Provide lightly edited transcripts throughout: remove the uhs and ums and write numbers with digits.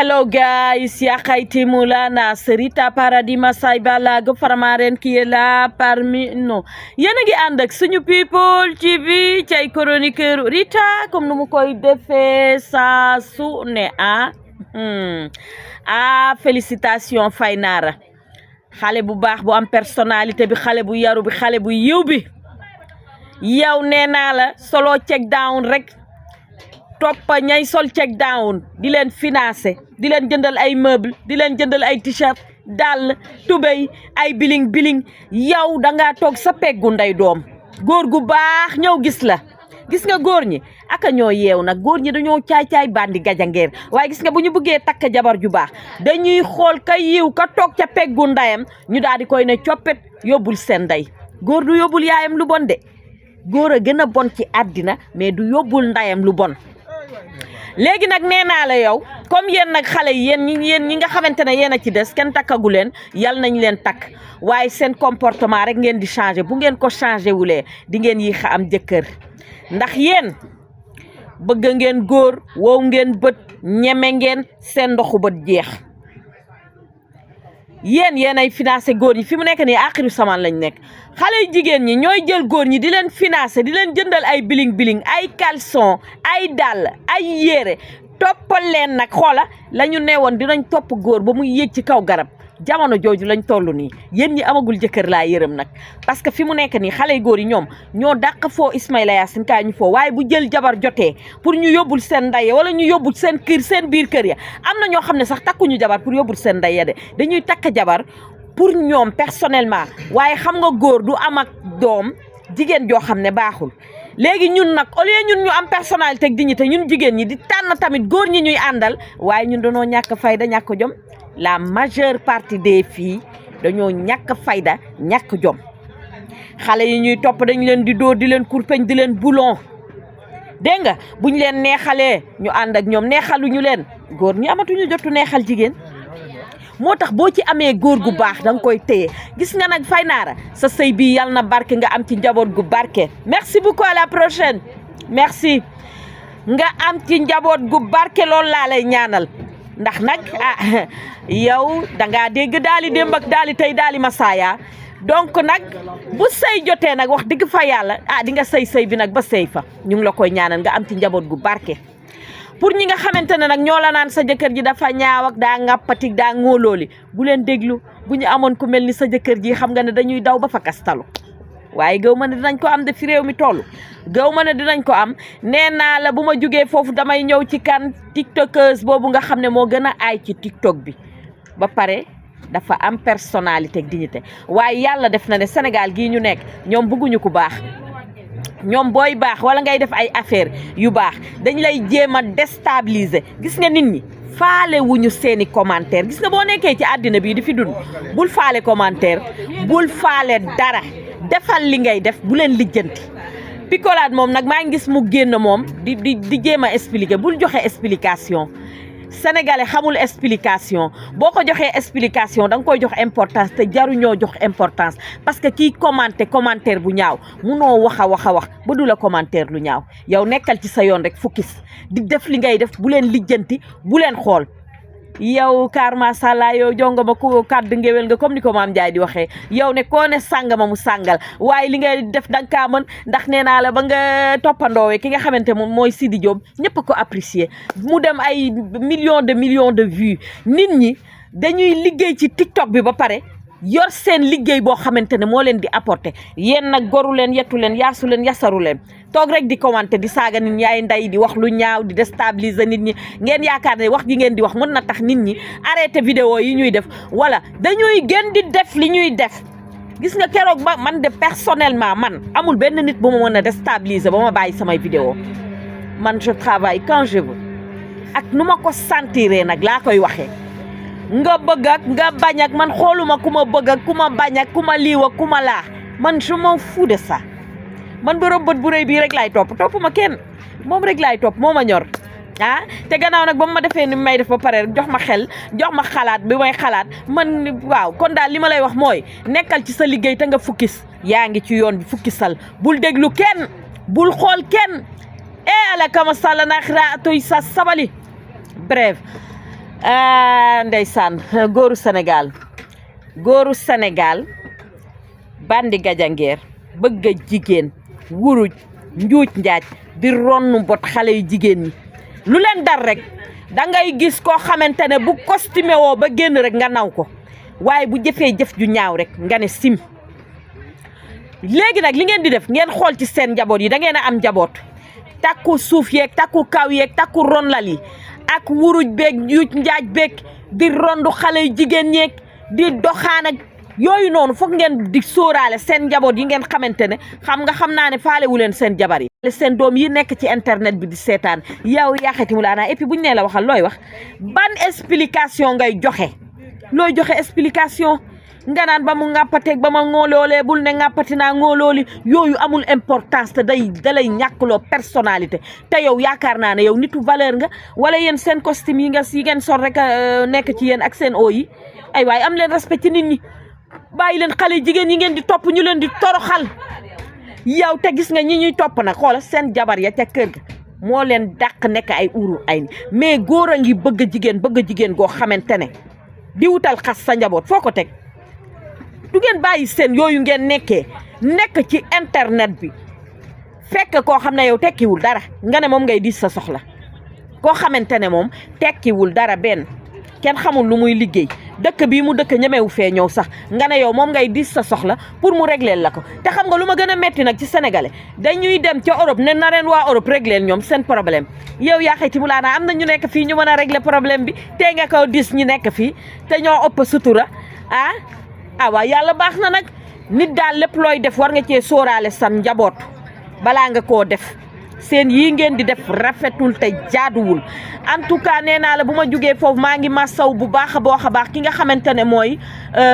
Hello guys, Yakaiti Moulana, Serita Paradima Saibala, Gofarmaren qui est là parmi nous. Yéen a ngi ànd ak suñu people TV ci ay chroniqueur Rita comme nu mu koy defee saa su ne félicitations Faynara xale bu baax bu am personnalité bi xale bu yaru bi xale bu yiw bi yow nee naa la solo check down rek toppa ñay sol check down di leen financer di leen jëndal ay meuble di leen jëndal ay t-shirt dàll tubéy ay biling yow dangaa toog sa peggu ndey doom góor gu baax ñëw gis la gis nga góor ñi aka ñoo yeew nag góor ñi dañoo caay bandi gajangeer waaye gis nga bu ñu bëggee takk jabar ju baax dañuy xool ka yiw ka toog ca peggu ndeyam ñu daal di koy ne coppet yóbbul seen ndey góor du yóbbul yaayam lu bon de góor a gën a bon ci àddina mais du yóbbul ndeyam lu bon léegi nag nee naa la yow comme yéen nag xale yi yéen ñi nga xamante ne yéen a ci des kenn takkagu leen yal nañ leen takk waaye seen comportement rek ngeen di changer bu ngeen ko changer wulee di ngeen yéex a am jëkkër ndax yéen bëgg ngeen góor wow ngeen bët ñeme ngeen seen ndoxu bët jeex yéen ay financé góor ñi fi mu nekk nii axiru samaan lañ nekk xale yu jigéen ñi ñooy jël góor ñi di leen financé di leen jëndal ay biling ay caleçon ay dàll ay yére toppal leen nag xoola la ñu neewoon dinañ topp góor ba muy yéeg ci kaw garab jamono jooju lañ toll nii yéen ñi amagul jëkkër laa yërëm nag parce que fi mu nekk nii xale yu góor yi ñoom ñoo dàq foo Ismaïla Yacine kaay ñu foo waaye bu jël jabar jotee pour ñu yóbbul seen ndey wala ñu yóbbul seen kër seen biir kër ya am na ñoo xam ne sax takkuñu jabar pour yóbbul seen ndey ya de dañuy takk jabar pour ñoom personnellement waaye xam nga góor du am ak doom jigéen joo xam ne baaxul léegi ñun nag au lieu ñun ñu am personnalité ak dignité ñun jigéen ñi di tànn tamit góor ñi ñuy àndal waaye ñun dañoo ñàkk fayda ñàkk jom la majeure partie des filles dañoo ñàkk fayda ñàkk jom xale yi ñuy topp dañ leen di dóor di leen kurpeñ di leen boulon dégg nga buñ leen neexalee ñu ànd ak ñoom neexaluñu leen góor ñi amatuñu jotu neexal jigéen moo tax boo ci amee góor gu baax da nga koy téye gis nga nag Faynara sa sëy bi yal na barke nga am ci njaboot gu barke merci beaucoup à la prochaine merci nga am ci njaboot gu barke loolu laa lay ñaanal ndax nag yow dangaa dégg daali démb ak daali tey daali masaaya donc nag bu sëy jotee nag wax dëgg fa yàlla di nga sëy bi nag ba sëy fa ñu ngi la koy ñaanal nga am ci njaboot gu barke pour ñi nga xamante ne nag ñoo la naan sa jëkkër ji dafa ñaaw ak daa ngàppatik daa ngóolooli bu leen déglu bu ñu amoon ku mel ni sa jëkkër ji xam nga ne dañuy daw ba fa kastalu waaye gaw ma ne dinañ ko am de fi réew mi toll gaw ma ne dinañ ko am nee naa la bu ma jugee foofu damay ñëw ci kan tiktokeuse boobu nga xam ne moo gën a aay ci tiktok bi ba pare dafa am personnalité ak dignité waaye yàlla def na ne Sénégal gii ñu nekk ñoom bëgguñu ku baax ñoom booy baax wala ngay def ay affaire yu baax dañ lay jéem a déstabiliser gis nga nit ñi faale wuñu seeni commentaire gis nga boo nekkee ci àddina bii di fi dund bul faale commentaire bul faale dara defal li ngay def bu leen lijjanti picolade moom nag maa ngi gis mu génn moom di jéem a expliquer bul joxe explication sénégalais xamul explication boo ko joxee explication da nga koy jox importance te jaruñoo jox importance parce que kii commentaire bu ñaaw munoo wax a wax ba du la commentaire lu ñaaw yow nekkal ci sa yoon rek focus di def li ngay def bu leen lijjanti bu leen xool yow kaar masàllaa yow jonga ma ku kàddu ngéwél nga comme ni ko maam Njaay di waxee yow ne koo ne sàngama mu sàngal waaye li ngay def danga kaa mën ndax nee naa la ba nga toppandoowee ki nga xamante moom mooy Sidi Diop ñëpp ko apprécier mu dem ay millions de vues nit ñi dañuy liggéey ci TikTok bi ba pare yor seen liggéey boo xamante ne moo leen di apporter yéen nag goru leen yettu leen yaasu leen yasaru leen toog rek di commenter di saaga nit ñi ay nday di wax lu ñaaw di déstabiliser nit ñi ngeen yaakaar ne wax ji ngeen di wax mën na tax nit ñi arrêté vidéo yi ñuy def wala dañuy gën di def li ñuy def gis nga keroog ba man de personnellement man amul benn nit bu ma mën a déstabiliser ba ma bàyyi samay vidéo man je travaille quand je veux ak nu ma ko sentiree nag laa koy waxee nga bëgg ak nga bañ ak man xooluma ku ma bëgg ak ku ma bañ ak ku ma liiw ak ku ma laa man je m'en fous de ça man borom bët bu rëy bii rek laay topp ma kenn moom rek laay topp moo ma ñor te gannaaw nag ba ma defee ni may def ba pare jox ma xel jox ma xalaat bi may xalaat man waaw kon daal li ma lay wax mooy nekkal ci sa liggéey te nga fukkis yaa ngi ci yoon bi fukkisal bul déglu kenn bul xool kenn ala kama sala naxira atoy sa sabali bref ndeysaan góoru Sénégal bandi gajangeer bëgg a jigéen wuruj njuuj njaaj di ronnu bot xale yu jigéen ñi lu leen dar rek da ngay gis koo xamante ne bu costumé woo ba génn rek nga naw ko waaye bu jëfee jëf ju ñaaw rek nga ne sim. léegi nag li ngeen di def ngeen xool ci seen njaboot yi da ngeen a am njaboot takku suuf yeeg takku kaw yeeg takku ronlal yi ak wuruj beeg njuuj njaaj beeg di rondu xale yu jigéen ñeeg di doxaan ak yooyu noonu foog ngeen di sóoraale seen njaboot yi ngeen xamante ne xam naa ne faalewu leen seen jabar yi. seen doom yi nekk ci internet bi di seetaan yow yaaxati mu laanaa et puis buñ nee la waxal looy wax ban explication ngay joxe looy joxe explication nga naan ba mu ŋàppateeg ba ma ŋooloolee bul ne ŋàppati naa ŋoolooli yooyu amul importance te dalay ñàkkloo personnalité te yow yaakaar naa ne yow nitu valeur nga wala yéen seen costume yi ngeen sol rek nekk ci yéen ak seen o yi ay waaye am leen respect ci nit ñi bàyyi leen xale jigéen yi ngeen di topp ñu leen di toroxal yow te gis nga ñi ñuy topp nag xoola seen jabar ya ca kër ga moo leen dàq nekk ay uru ay mais góor a ngi bëgg jigéen goo xamante ne di wutal xas sa njaboot foo ko teg du ngeen bàyyi seen yooyu ngeen nekk ci internet bi fekk koo xam ne yow tekkiwul dara nga ne moom ngay diis sa soxla koo xamante ne moom tekkiwul dara benn kenn xamul lu muy liggéey dëkk bii mu dëkk ñemewu fee ñëw sax nga ne yow moom ngay diis sa soxla pour mu régler la ko te xam nga lu ma gën a metti nag ci sénégalais dañuy dem ca Europe ne na leen waa Europe régler ñoom seen problème yow yaa xayti mu laanaa am na ñu nekk fii ñu mën a régler problème bi te nga ko diis ñu nekk fii te ñoo ëpp sutura waaw yàlla baax na nag nit daal lépp looy def war nga cee sóoraale sam njaboot balaa nga koo def seen yii ngeen di def rafetul te jaaduwul en tout cas nee naa la bu ma jugee foofu maa ngi masaw bu baax a baax ki nga xamante ne mooy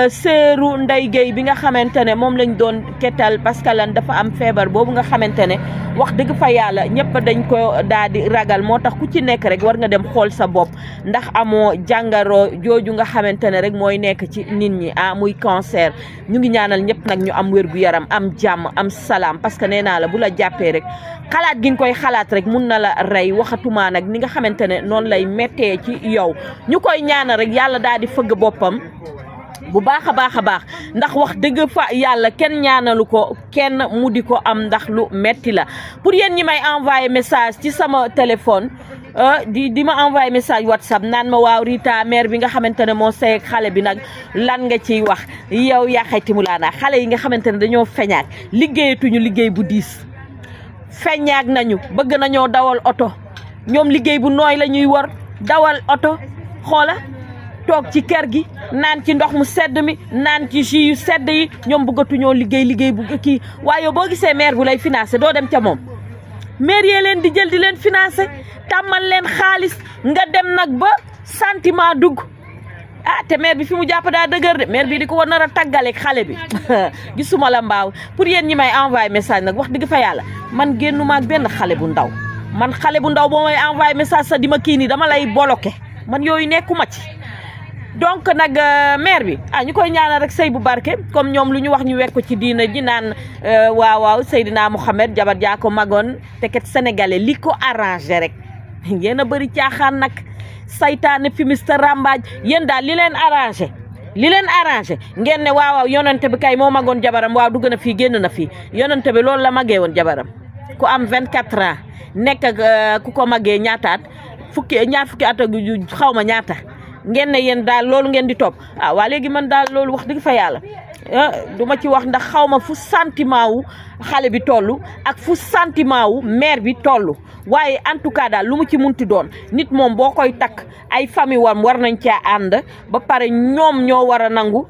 seeru Ndeye Gueye bi nga xamante ne moom lañ doon kettal parce que lan dafa am feebar boobu nga xamante ne wax dëgg fa yàlla ñëpp dañ ko daal di ragal moo tax ku ci nekk rek war nga dem xool sa bopp ndax amoo jàngaro jooju nga xamante ne rek mooy nekk ci nit ñi muy cancer ñu ngi ñaanal ñëpp nag ñu am wér gu yaram am jàmm am salaam parce que nee naa la bu la jàppee rek xalaat gi nga koy xalaat rek mun na la rey waxatuma nag ni nga xamante ne noonu lay méttee ci yow ñu koy ñaanal rek yàlla daal di fëgg boppam bu baax a baax ndax wax dëgg fa yàlla kenn ñaanalu ko kenn mu di ko am ndax lu metti la pour yéen ñi may envoyé message ci sama téléphone di ma envoyé message WhatsApp naan ma waaw Rita mère bi nga xamante ne moo sey xale bi nag lan nga ciy wax yow yaa xayti mu laanaa xale yi nga xamante ne dañoo feñaak liggéeyatuñu liggéey bu diis feñaak nañu bëgg nañoo dawal oto ñoom liggéey bu nooy la ñuy war dawal oto xoola toog ci kër gi naan ci ndox mu sedd mi naan ci jus yu sedd yi ñoom bëggatuñoo liggéey bu kii waaye boo gisee maire bu lay financé doo dem ca moom maire yee leen di jël di leen financé tàmmal leen xaalis nga dem nag ba sentiment dugg te maire bi fi mu jàpp daa dëgër de maire bi di ko war nar a tàggaleeg xale bi gisuma la mbaaw pour yéen ñi may envoyé message nag wax dëgg fa yàlla man génnuma ak benn xale bu ndaw man xale bu ndaw boo may envoyé message sax di ma kii nii dama lay bloqué man yooyu nekkuma ci donc nag maire bi ñu koy ñaanal rek sëy bu barke comme ñoom lu ñu wax ñu wekk ko ci diina ji naan waaw Seydina Mouhamed jabar jaa ko magoon te kat sénégalais li ko arrangé rek yéen a bëri caaxaan nag saytaane fi mister rambaaj yéen daal li leen arrangé ngeen ne waaw yonente bi kay moo magoon jabaram waaw dugg na fii génn na fii yonente bi loolu la magee woon jabaram ku am 24 ans nekk ku ko magee ñaataat ñaar fukki at ak xaw ma ñaata ngeen ne yéen daal loolu ngeen di topp waa léegi man daal loolu wax dëgg fa yàlla du ma ci wax ndax xaw ma fu sentiment wu xale bi toll ak fu sentiment wu mère bi toll waaye en tout cas daal lu mu ci munti doon nit moom boo koy takk ay famille wam war nañ caa ànd ba pare ñoom ñoo war a nangu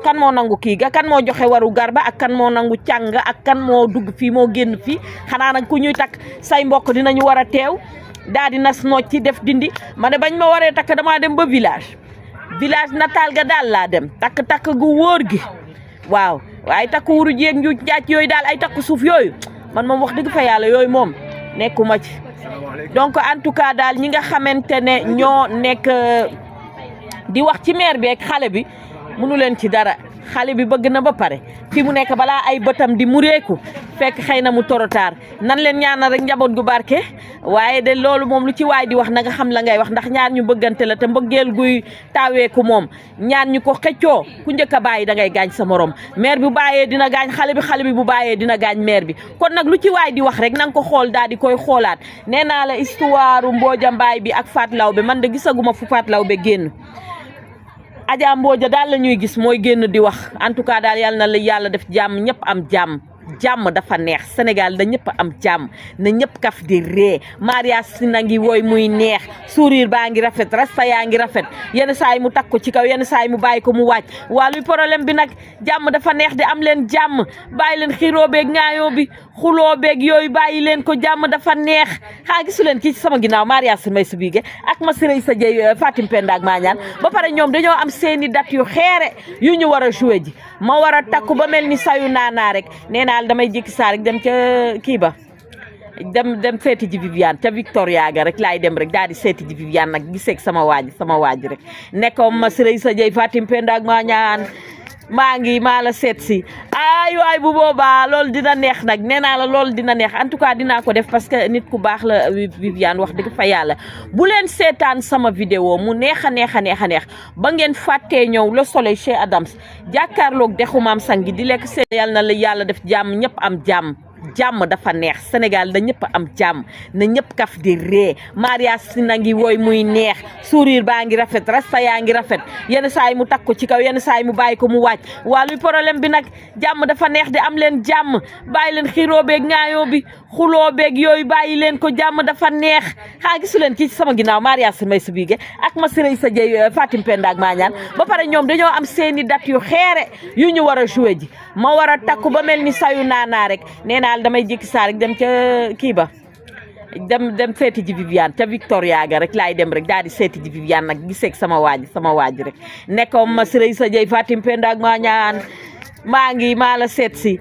kan moo nangu kii ga kan moo joxe waru garba ak kan moo nangu càng ak kan moo dugg fii moo génn fii xanaa nag ku ñuy takk say mbokk dinañu war a teew daal di nas nooj ci def dindi ma ne bañ ma waree takk damaa dem ba village natal ga daal laa dem takk gu wóor gi waaw waaye takk wuru jeeg njuuj njaaj yooyu daal ay takk suuf yooyu man moom wax dëgg fa yàlla yooyu moom nekkuma ci donc en tout cas daal ñi nga xamante ne ñoo nekk di wax ci maire bi ak xale bi mënu leen ci dara xale bi bëgg na ba pare fi mu nekk balaa ay bëtam di mureeku fekk xëy na mu torotaar nan leen ñaanal rek njaboot gu barke waaye de loolu moom lu ci waay di wax na nga xam la ngay wax ndax ñaar ñu bëggante la te mbëggeel guy taaweeku moom ñaar ñu ko xëccoo ku njëkk a bàyyi da ngay gaañ sa morom mère bi bu bàyyee dina gaañ xale bi bu bàyyee dina gaañ mère bi kon nag lu ci waay di wax rek na nga ko xool daal di koy xoolaat nee naa la histoire Mbooja Mbaay bi ak Faat Lawbe man de gisaguma fu Faat Lawbe génn Adja Mbooja daal la ñuy gis mooy génn di wax en tout cas daal yàlla na la yàlla def jàmm ñëpp am jàmm jàmm dafa neex Sénégal da ñëpp am jàmm na ñëpp kaf di ree mariage si na ngi wooy muy neex sourire baa ngi rafet rasta yaa ngi rafet yenn saa yi mu takk ko ci kaw yenn saa yi mu bàyyi ko mu wàcc waa luy problème bi nag jàmm dafa neex di am leen jàmm bàyyi leen xiroo beeg ŋaayoo bi xuloo beeg yooyu bàyyi leen ko jàmm dafa neex xaa gisu leen kii ci sama ginnaaw mariage si may su biige ak ma sirey sa jëy Fatim Penda ak Mañaan ba pare ñoom dañoo am seeni date yu xeere yu ñu war a joué ji ma war a takku ba mel ni sayu naanaa rek nee naa damay jékki saa rek dem ca kii ba dem seeti ji Viviane ca Victoria ga rek laay dem rek daal di seeti ji Viviane nag giseeg sama waaj rek nekkoon ma sirey sa jëy Fatim Penda ak Mañaan maa la seet si waay bu boobaa loolu dina neex nag nee naa la loolu dina neex en tout cas dinaa ko def parce que nit ku baax la Viviane wax dëgg fa yàlla bu leen seetaan sama vidéo mu neex a neex ba ngeen fàttee ñëw Le Soleil chez Adams jàkkaarloog dexu Maam Sangi di lekk seen yàlla na la yàlla def jàmm ñëpp am jàmm jàmm dafa neex Sénégal da ñëpp am jàmm na ñëpp kaf di ree mariage si na ngi wooy muy neex sourire baa ngi rafet rasta yaa ngi rafet yenn saa yi mu takk ko ci kaw yenn saa yi mu bàyyi ko mu wàcc waa luy problème bi nag jàmm dafa neex di am leen jàmm bàyyi leen xiroo beeg ŋaayoo bi xuloo beeg yooyu bàyyi leen ko jàmm dafa neex xaa gisu leen kii ci sama ginnaaw mariage si may su biige ak ma sirey sa jëy Fatim Penda ak Mañaan ba pare ñoom dañoo am seeni date yu xeere yu ñu war a joué ji ma war a takku ba mel ni sayu naanaa rek nee naa damay jékki saa rek dem ca kii ba dem seeti ji Viviane ca Victoria ga rek laay dem rek daal di seeti ji Viviane nag giseeg sama waaj rek nekkoon ma sirey sa jëy Fatim Penda ak Mañaan maa la seet si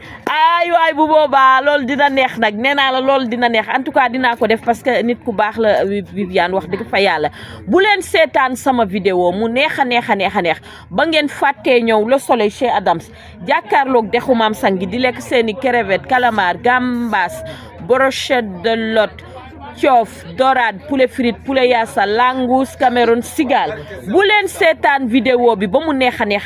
waay bu boobaa loolu dina neex nag nee naa la loolu dina neex en tout cas dinaa ko def parce que nit ku baax la Viviane wax dëgg fa yàlla bu leen seetaan sama vidéo mu neex a neex ba ngeen fàttee ñëw Le Soleil chez Adams jàkkaarloog dexu Maam Sangi di lekk seeni crevette calamar gambas brochette de lot coof dorade poulet frite poulet yassa langous Cameroun sigal bu leen seetaan vidéo bi ba mu neex a neex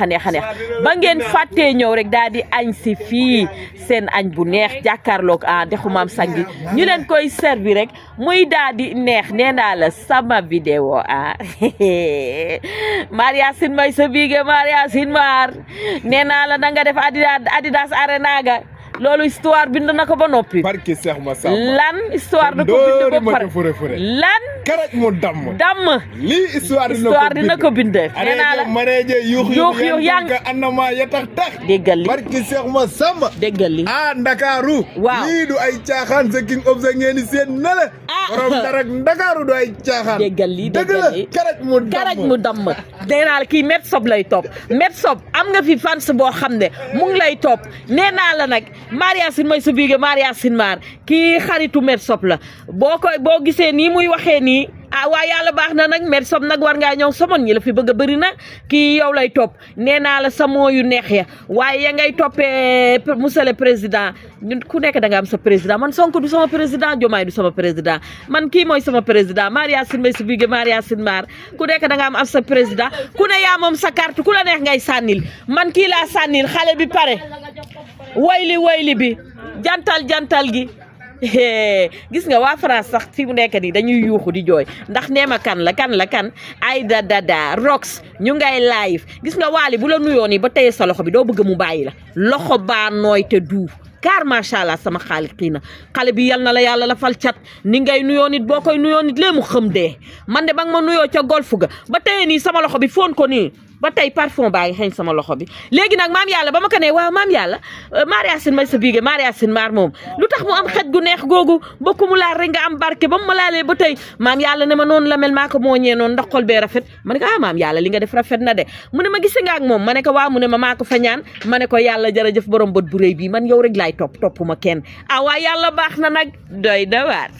ba ngeen fàttee ñëw rek daal di añ si fii seen añ bu neex jàkkaarloog dexu Maam Sangi ñu leen koy servi rek muy daal di neex nee naa la sama vidéo Maria Sin may sa biige Maria Sin maar nee naa la na nga def Adidas Arena ga loolu histoire bind na ko ba noppi. barke Seex Masamba lan histoire da ko bind ba pare lan. karaj mu damm. lii histoire dina ko bind. nee naa la maneje yuux yaa ngi annama ya tax. déggal li barke Seex Masamba. déggal li Ndakaaru. waaw lii du ay caaxaan the king of the ngeen seen na la. borom dara Ndakaaru du ay caaxaan. déggal li karaj mu damm. nee naa la kii Met Sob lay topp Met Sob am nga fi fans boo xam ne mu ngi lay topp nee naa la nag. Maria Sin may su biige Maria Sin maar kii xaritu Met Sob la boo gisee nii muy waxee nii waa yàlla baax na nag Met Sob nag war ngaa ñëw somon ñi la fi bëgg a bëri na kii yow lay topp nee naa la sa moo yu neex ya waaye ya ngay toppee monsieur le président ku nekk da nga am sa président man Sonko du sama président Diomaye du sama président man kii mooy sama président Maria Sin may su biige Maria Sin maar ku nekk da nga am sa président ku ne yaa moom sa carte ku la neex ngay sànnil man kii laa sànnil xale bi pare wayli bi jantal gi gis nga waa France sax fi mu nekk nii dañuy yuuxu di jooy ndax neema kan Aïda Dada Rox ñu ngay live gis nga Wally bu la nuyoo nii ba teye sa loxo bi doo bëgg mu bàyyi la loxo baa nooy te duuf car macha allah sama xaalis xii na xale bi yal na la yàlla la fal cat ni ngay nuyoo nit boo koy nuyoo nit lee mu xëm dee man de ba nga ma nuyoo ca golf ga ba teye nii sama loxo bi foon ko nii ba tey parfum baa ngi xeeñ sama loxo bi léegi nag maam yàlla ba ma ko ne waaw maam yàlla Maria Sin may sa biige Maria Sin maar moom lu tax mu am xet gu neex googu bokku mu laal rek nga am barke ba mu ma laalee ba tey maam yàlla ne ma noonu la mel maa ko mooñee noonu ndax xol bee rafet ma ne ko maam yàlla li nga def rafet na de mu ne ma gise nga ak moom ma ne ko waaw mu ne ma maa ko fa ñaan ma ne ko yàlla jërëjëf borom bët bu rëy bii man yow rek laay topp ma kenn waa yàlla baax na nag doy da waar